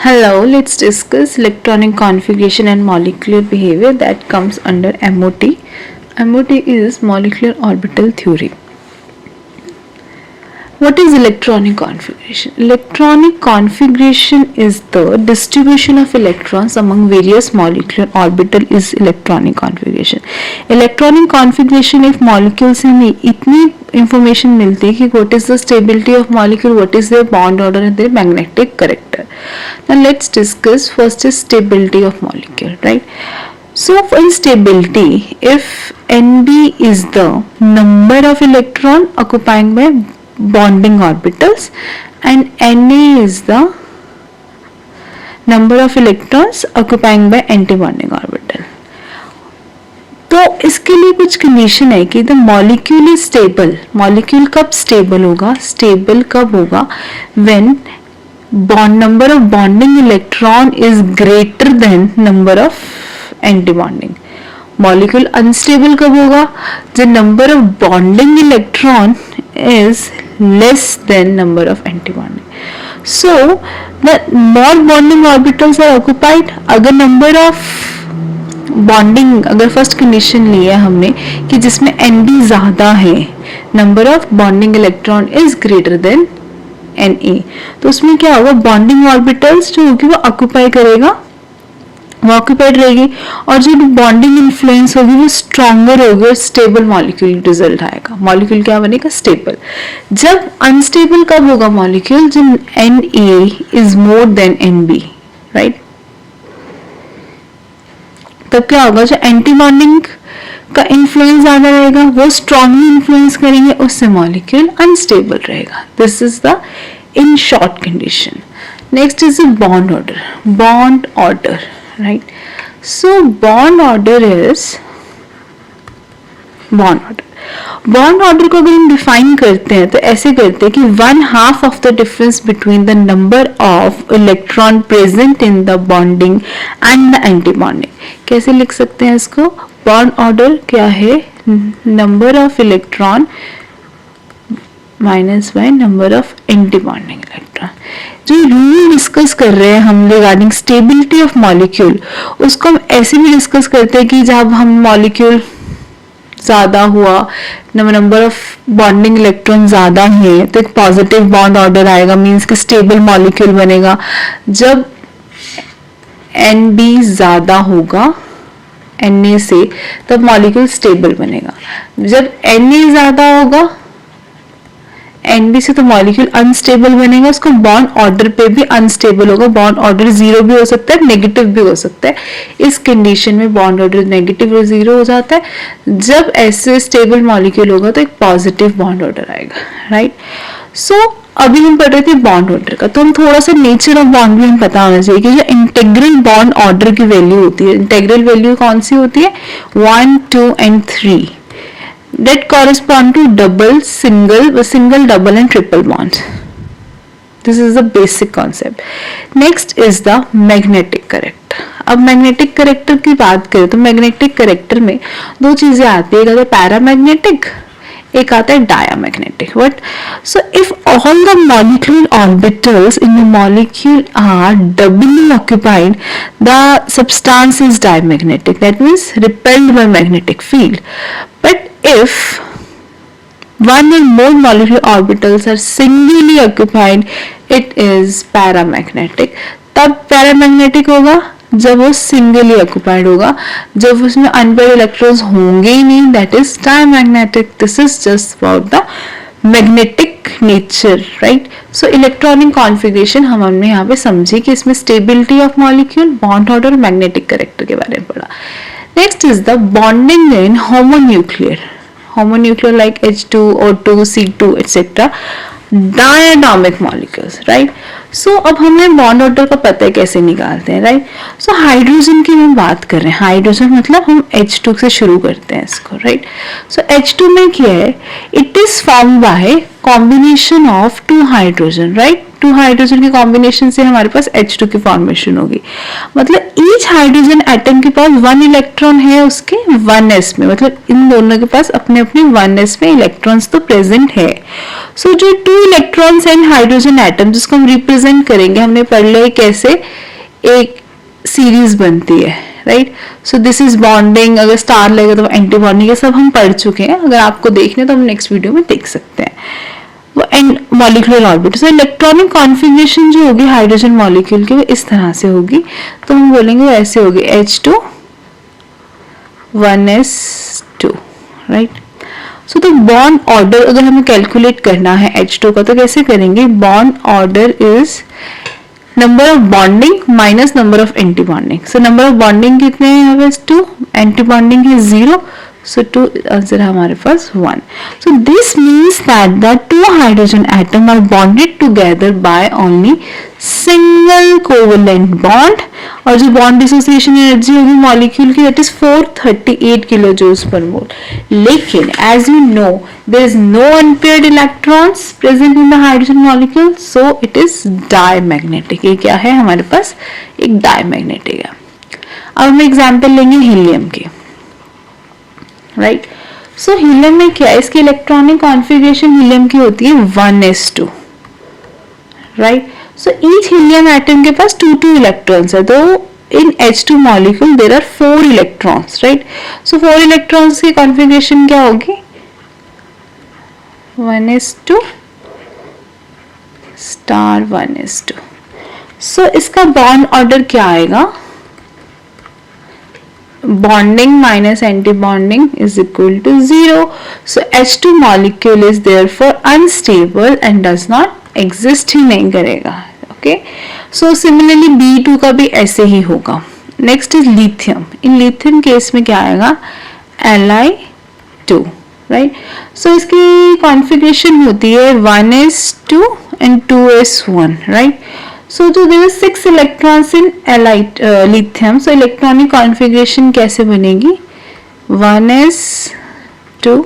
Hello, let's discuss electronic configuration and molecular behavior that comes under MOT. MOT is molecular orbital theory. What is electronic configuration? Electronic configuration is the distribution of electrons among various molecular orbital is electronic configuration. Electronic configuration if molecule से हमें इतनी information मिलती है कि what is the stability of molecule, what is their bond order and their magnetic character. Now let's discuss first is stability of molecule, right? So for stability, if Nb is the number of electron occupying by bonding orbitals and Na is the number of electrons occupying by anti-bonding orbital. तो इसके लिए कुछ condition है कि the molecule is stable. Molecule कब stable होगा? Stable कब होगा? When bond number of bonding electron is greater than number of anti bonding. Molecule unstable कब होगा? The number of bonding electron is less than number of anti-bonding. So the more bonding orbitals are occupied, अगर number of bonding, अगर first condition लिया हमने कि जिसमें Nb ज़्यादा है, number of bonding electron is greater than Na, तो उसमें क्या होगा? bonding orbitals जो होगी वो occupy करेगा, वो ऑक्यूपाइड रहेगी और जो बॉन्डिंग इन्फ्लुएंस होगी वो स्ट्रॉन्गर होगी और स्टेबल मॉलिक्यूल रिजल्ट आएगा. मॉलिक्यूल क्या बनेगा? स्टेबल. जब अनस्टेबल कब होगा मॉलिक्यूल? जब Na is more than Nb, right? तब क्या होगा? जो एंटी बॉन्डिंग का इन्फ्लुएंस ज्यादा रहेगा वो स्ट्रॉन्गली इन्फ्लुएंस करेंगे, उससे मॉलिक्यूल अनस्टेबल रहेगा. This is the in short condition. Next is the bond order. Bond order, right? So bond order is bond order. Bond order को अगर हम डिफाइन करते हैं तो ऐसे करते हैं कि 1/2 of the difference between the number of electron present in the bonding and the anti bonding. कैसे लिख सकते हैं इसको? बॉन्ड ऑर्डर क्या है? Number of electron minus by number of anti bonding electron. जो रूल डिस्कस कर रहे हैं हम रिगार्डिंग स्टेबिलिटी ऑफ मॉलिक्यूल, उसको हम ऐसे भी डिस्कस करते हैं कि जब हम मॉलिक्यूल ज्यादा हुआ, नंबर ऑफ बॉन्डिंग इलेक्ट्रॉन ज्यादा है तो एक पॉजिटिव बॉन्ड ऑर्डर आएगा, मींस कि स्टेबल मॉलिक्यूल बनेगा. जब Nb ज्यादा होगा Na से तब मॉलिक्यूल स्टेबल बनेगा. जब Na ज्यादा होगा Nb से तो मॉलिक्यूल अनस्टेबल बनेगा, उसको बॉन्ड ऑर्डर पे भी अनस्टेबल होगा. बॉन्ड ऑर्डर जीरो भी हो सकता है, नेगेटिव भी हो सकता है. इस कंडीशन में बॉन्ड ऑर्डर नेगेटिव और जीरो हो जाता है. जब ऐसे स्टेबल मॉलिक्यूल होगा तो एक पॉजिटिव बॉन्ड ऑर्डर आएगा, राइट? सो अभी हम पढ़ रहे थे बॉन्ड ऑर्डर का, तो हम थोड़ा सा नेचर ऑफ बॉन्ड भी हमें पता होना चाहिए कि जो इंटीग्रल बॉन्ड ऑर्डर की वैल्यू होती है, इंटीग्रल वैल्यू कौन सी होती है? 1, 2 and 3 that correspond to double, single, double and triple bonds. This is the basic concept. Next is the magnetic character. अब magnetic character की बात करें तो magnetic character में दो चीजें आती है, एक आता है पैरामैग्नेटिक, एक आता है diamagnetic. What? So if all the molecular orbitals in the molecule are doubly occupied, the substance is diamagnetic. That means repelled by magnetic field. But if one or more molecular orbitals are singly occupied, it is paramagnetic. तब paramagnetic होगा जब वो singly occupied होगा. जब उसमें unpaired electrons होंगे ही नहीं, that is diamagnetic. This is just about the magnetic nature, right? So electronic configuration हमने यहाँ पे समझी कि इसमें stability of molecule, bond order, magnetic character के बारे में पढ़ा. Next is the bonding in homonuclear like H2, O2, C2 etc. Diatomic molecules, right? So अब हमें बॉन्ड ऑर्डर का पता है कैसे निकालते हैं, राइट? सो हाइड्रोजन की हम बात कर रहे हैं. हाइड्रोजन मतलब हम H2 से शुरू करते हैं इसको, राइट? सो H2 में क्या है? It is form by combination of 2 hydrogen, right? 2 hydrogen के कॉम्बिनेशन से हमारे पास H2 की फॉर्मेशन होगी. मतलब ईच हाइड्रोजन एटम के पास 1 इलेक्ट्रॉन है उसके 1s में, मतलब इन दोनों के पास अपने अपने 1s में इलेक्ट्रॉन्स तो प्रेजेंट है. सो जो 2 इलेक्ट्रॉन्स एंड हाइड्रोजन एटम जिसको हम रिप्रेजेंट रिप्रेजेंट करेंगे, हमने पढ़ लिया कैसे एक सीरीज बनती है, right. So this is bonding, अगर स्टार लगेगा तो एंटी बॉन्डिंग, ये सब हम पढ़ चुके हैं, अगर आपको देखने तो हम नेक्स्ट वीडियो में देख सकते हैं। वो and molecular orbital, so electronic configuration जो होगी हाइड्रोजन मॉलिक्यूल की वो इस तरह से होगी, तो हम बोलेंगे वो ऐसे होगी H2 1s2, राइट। सो तो बॉन्ड ऑर्डर अगर हमें कैलकुलेट करना है H2 का तो कैसे करेंगे, bond order is number of bonding minus number of anti bonding. So number of bonding कितने हैं यहाँ पे 2, एंटी बॉन्डिंग है 0, so 2 आंसर है हमारे पास 1. So this means that the two hydrogen atom are bonded together by only single covalent bond, और जो bond dissociation energy होगी मॉलिक्यूल की that is 438 kilo joules per mole. लेकिन as you know there is no unpaired electrons present in the hydrogen molecule, so it is diamagnetic. ये क्या है हमारे पास, एक डायमैग्नेटिक है. अब हम एग्जाम्पल लेंगे हीलियम के, राइट. सो हीलियम में क्या है, इसकी इलेक्ट्रॉनिक कॉन्फ़िगरेशन हीलियम की होती है 1s2, right. So each helium atom के पास 2 इलेक्ट्रॉन्स है, तो in H2 molecule there are 4 electrons, right. So 4 electrons की कॉन्फ़िगरेशन क्या होगी, 1s2 स्टार 1s2. सो इसका बॉन्ड ऑर्डर क्या आएगा, bonding minus anti-bonding is equal to 0. So H2 molecule is therefore unstable and does not exist, ही नहीं करेगा. Okay. So similarly B2 का भी ऐसे ही होगा. Next is lithium. In lithium case में क्या आएगा, Li2, right. So इसकी configuration होती है 1s2 and 2s1, right. So there are 6 electrons in lithium. So electronic configuration कैसे बनेगी, 1s2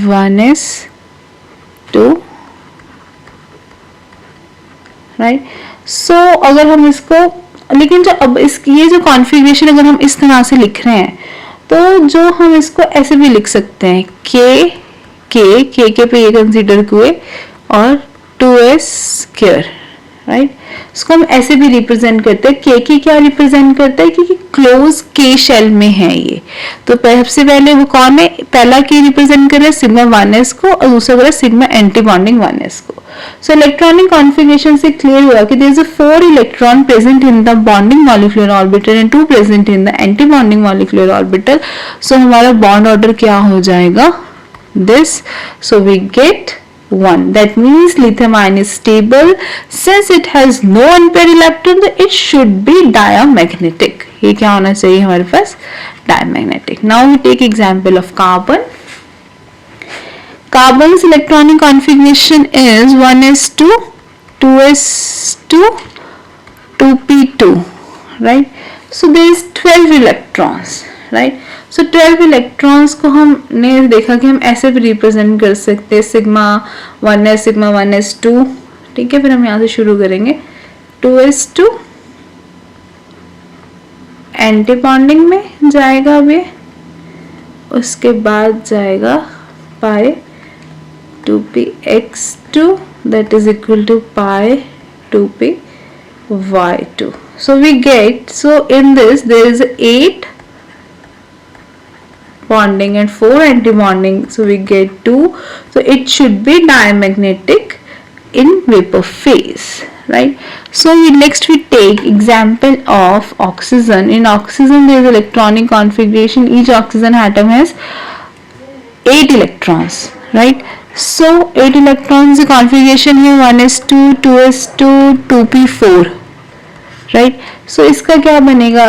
1s2, right. So अगर हम इसको, लेकिन जो अब इसकी ये जो कॉन्फ़िगरेशन अगर हम इस तरह से लिख रहे हैं तो जो हम इसको ऐसे भी लिख सकते हैं, के पे ये कंसीडर हुए और 2s स्क्वायर, राइट. इसको हम ऐसे भी रिप्रेजेंट करते हैं, के क्या रिप्रेजेंट करता है, क्योंकि क्लोज के शेल में है ये, तो सबसे पहले वो कौन है, पहला के रिप्रेजेंट कर रहा है सिग्मा 1s को और दूसरा कर रहा है सिग्मा एंटी बॉन्डिंग 1s को. सो इलेक्ट्रॉनिक कॉन्फ़िगरेशन से क्लियर हुआ कि there is a 4 electron present in the bonding molecular orbital and 2 present in the anti bonding molecular orbital. So हमारा बॉन्ड ऑर्डर क्या हो जाएगा, this. So we get 1. That means lithium ion is stable. Since it has no unpaired electron, it should be diamagnetic. ये क्या होना चाहिए हमारे पास, diamagnetic. Now we take example of carbon. Carbon's electronic configuration is 1s2 2s2 2p2, right. So there is 12 electrons, right. So 12 electrons को हमने देखा कि हम ऐसे भी रिप्रेजेंट कर सकते हैं, सिग्मा 1s सिग्मा 1s2, ठीक है. फिर हम यहाँ से शुरू करेंगे, 2s2 एंटी बॉन्डिंग में जाएगा अभी, उसके बाद जाएगा pi 2px2 that is equal to pi 2py2. So we get, so in this there is 8 bonding and 4 anti-bonding, so we get 2. So it should be diamagnetic in vapor phase, right. So next we take example of oxygen. In oxygen there is electronic configuration, each oxygen atom has 8 electrons, right. So 8 electrons की configuration है 1s2 2s2 2p4, right. सो इसका क्या बनेगा,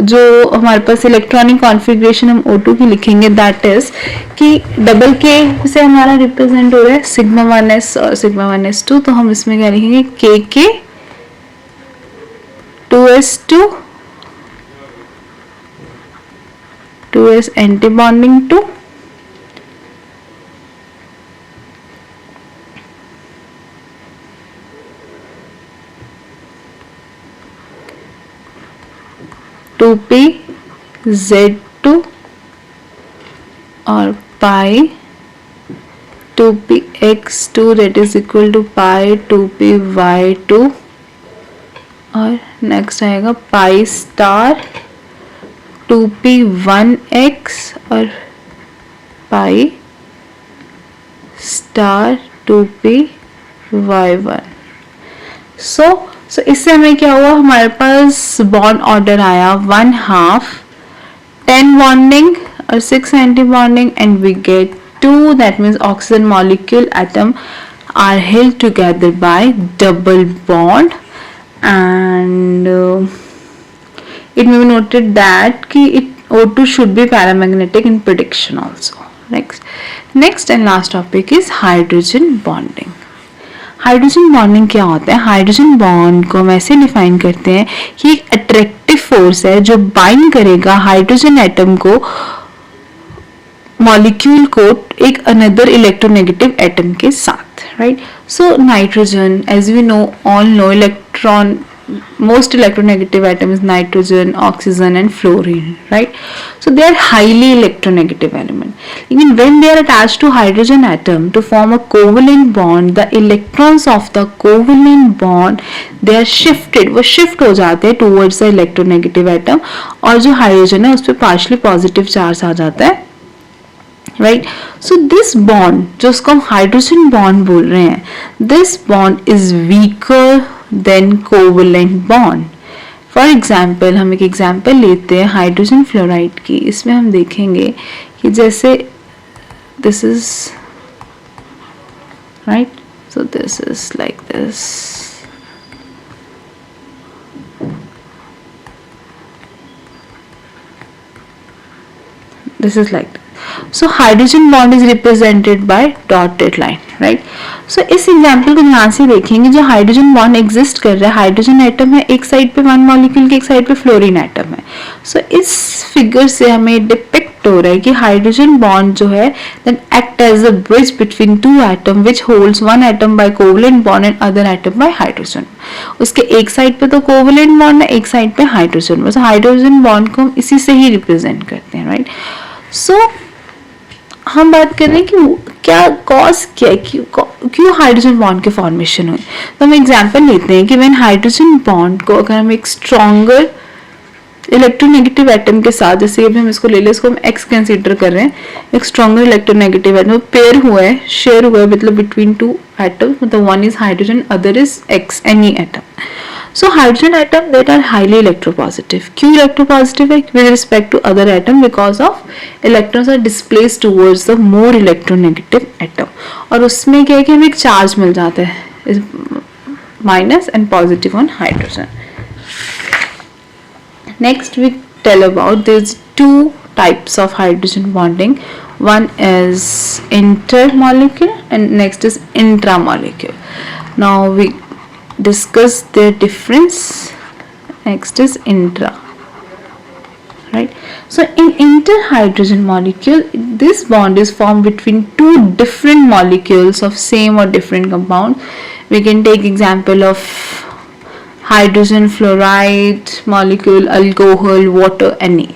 जो हमारे पास electronic configuration हम O2 की लिखेंगे, दैट इज कि डबल के से हमारा रिप्रेजेंट हो रहा है सिग्मा 1s और सिग्मा 1s2, तो हम इसमें क्या लिखेंगे, के 2s2 2s anti bonding 2 2pz2 और पाई 2px x2 that is equal to pi 2p y2 और नेक्स्ट आएगा पाई स्टार 2p 1x और पाई स्टार 2p y1। सो इससे हमें क्या हुआ, हमारे पास बॉन्ड ऑर्डर आया 1/2 10 बॉन्डिंग और 6 anti bonding and we get 2, that means oxygen molecule atom are held together by double bond and it may be noted that ki O2 should be paramagnetic in prediction also. Next and last topic is hydrogen bonding. Hydrogen bonding क्या होता है? Hydrogen bond को हम ऐसे define करते हैं कि एक अट्रैक्टिव फोर्स है जो बाइंड करेगा हाइड्रोजन एटम को, मॉलिक्यूल को एक अनदर इलेक्ट्रोनेगेटिव एटम के साथ, right? So nitrogen, as we know all no, electron most electronegative atom is nitrogen, oxygen and fluorine, right? So they are highly electronegative element. Even when they are attached to hydrogen atom to form a covalent bond, the electrons of the covalent bond they are shifted, वो shift हो जाते हैं towards the electronegative atom और जो hydrogen है उस पर partially positive charge आ जाता है, right? So this bond जो उसको हम hydrogen bond बोल रहे हैं, this bond is weaker than covalent bond. For example, हम एक एग्जाम्पल लेते हैं हाइड्रोजन फ्लोराइड की। इसमें हम देखेंगे कि जैसे this is right, so this is like this, this is like that. So hydrogen bond is represented by dotted line, right? So इस एग्जाम्पल को ध्यान से देखेंगे, जो हाइड्रोजन बॉन्ड एग्जिस्ट कर रहा है, हाइड्रोजन एटम है एक साइड पे वन मॉलिक्यूल के, एक साइड पे फ्लोरीन एटम है। सो इस फिगर से हमें डिपिक्ट हो रहा है कि हाइड्रोजन बॉन्ड जो है then act as a bridge between two atom which holds one atom by covalent bond and other atom by hydrogen. उसके एक साइड पे तो कोवलेंट बॉन्ड है, एक साइड पे हाइड्रोजन। बस हाइड्रोजन बॉन्ड को हम इसी से ही रिप्रेजेंट करते हैं, राइट? सो हम बात कर रहे हैं कि क्या कॉज क्या है, क्यों हाइड्रोजन बॉन्ड के फॉर्मेशन हुए। तो हम एग्जांपल लेते हैं कि व्हेन हाइड्रोजन बॉन्ड को अगर हम एक स्ट्रॉन्गर इलेक्ट्रोनेगेटिव एटम के साथ, जैसे अभी हम इसको ले लें, इसको हम एक्स कंसीडर कर रहे हैं, एक स्ट्रॉन्गर इलेक्ट्रोनेगेटिव एटम पेयर हुआ है, शेयर हुआ है, मतलब बिटवीन टू एटम, मतलब one is hydrogen other is x, any atom. So hydrogen atom that are highly electropositive. क्यों electropositive है? With respect to other atom because of electrons are displaced towards the more electronegative atom. और उसमें क्या है कि हमें एक charge मिल जाता है, minus and positive on hydrogen. Next we tell about there's two types of hydrogen bonding. One is intermolecular and next is intramolecular. Now we discuss their difference. Next is intra, right? So in interhydrogen molecule, this bond is formed between two different molecules of same or different compound. We can take example of hydrogen fluoride molecule, alcohol, water, Na.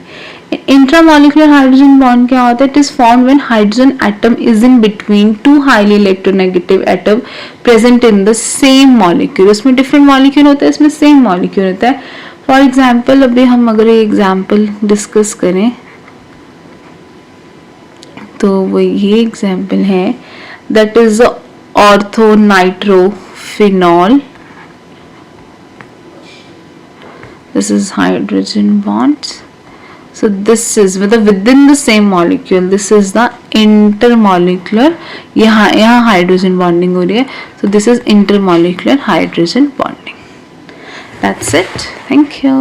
Intramolecular hydrogen bond क्या होता है? It is formed when hydrogen atom is in between two highly electronegative atom present in the same molecule. उसमें different molecule होता है, इसमें same molecule होता है। For example, अभी हम अगर ये example discuss करें तो वो ये example है, that is orthonitrophenol. This is hydrogen bonds. So this is within the same molecule. This is the intermolecular. यहाँ hydrogen bonding हो रही है. So this is intermolecular hydrogen bonding. That's it. Thank you.